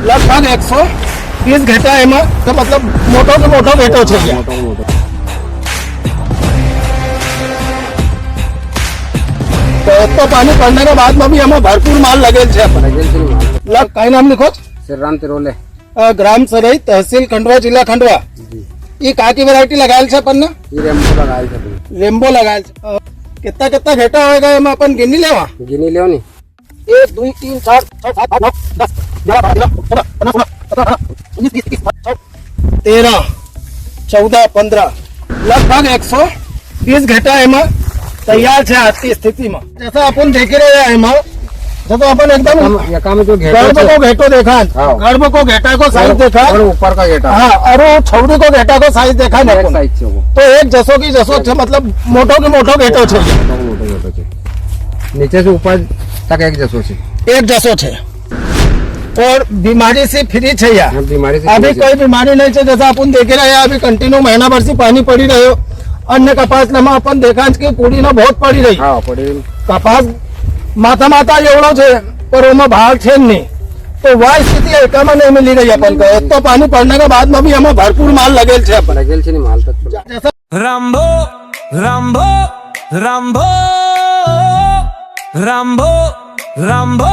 लगभग 120 ઘેટા એમાં તો મતલબ મોટો કે મોટો ઘેટો છે तो पानी पड़ने के बाद में भी हमें भरपूर माल लगेल છે कई नाम लिखो श्रीराम तिरोले ग्राम सरई तहसील खंडवा जिला खंडवा ये का की वेरायटी लगायल છે अपन रेम्बो लगायल છે रेम्बो लगायल છે कितना कितना घेटा होएगा एम अपन गिनी लेवा गिनी लेव नी 1 2 3 4 6 7 8 9 10 11 14 15 लगभग 120 घेटा एम तैयार है आज की स्थिति में। जैसा अपन देख रहे हैं एम जब अपन एकदम गर्भ को घेटो देखा, गर्भ को घेटा को साइज देखा और ऊपर का घेटा हाँ और छौड़ी को घेटा को साइज देखा तो एक जसो की जसो है मतलब मोटो के मोटो घेटो है नीचे से ऊपर तक एक जसो है एक जसो है और बीमारी से फ्री है यार बीमारी से अभी कोई बीमारी नहीं है। जैसा अपन देख रहे हैं अभी कंटिन्यू महीना भर से पानी पड़ी रहे हो अन्य कपास में अपन देखा कि पूरी ना बहुत पड़ी रही हाँ पड़ी कपास माथा माथा एवढो છે पर उनमें भाग है नहीं तो वह स्थिति एका में नहीं मिली रही अपन को। तो पानी पड़ने के बाद में भी हमें भरपूर माल लगेल है लगेल છે माल तक रामबो रामबो रामबो रामबो रामबो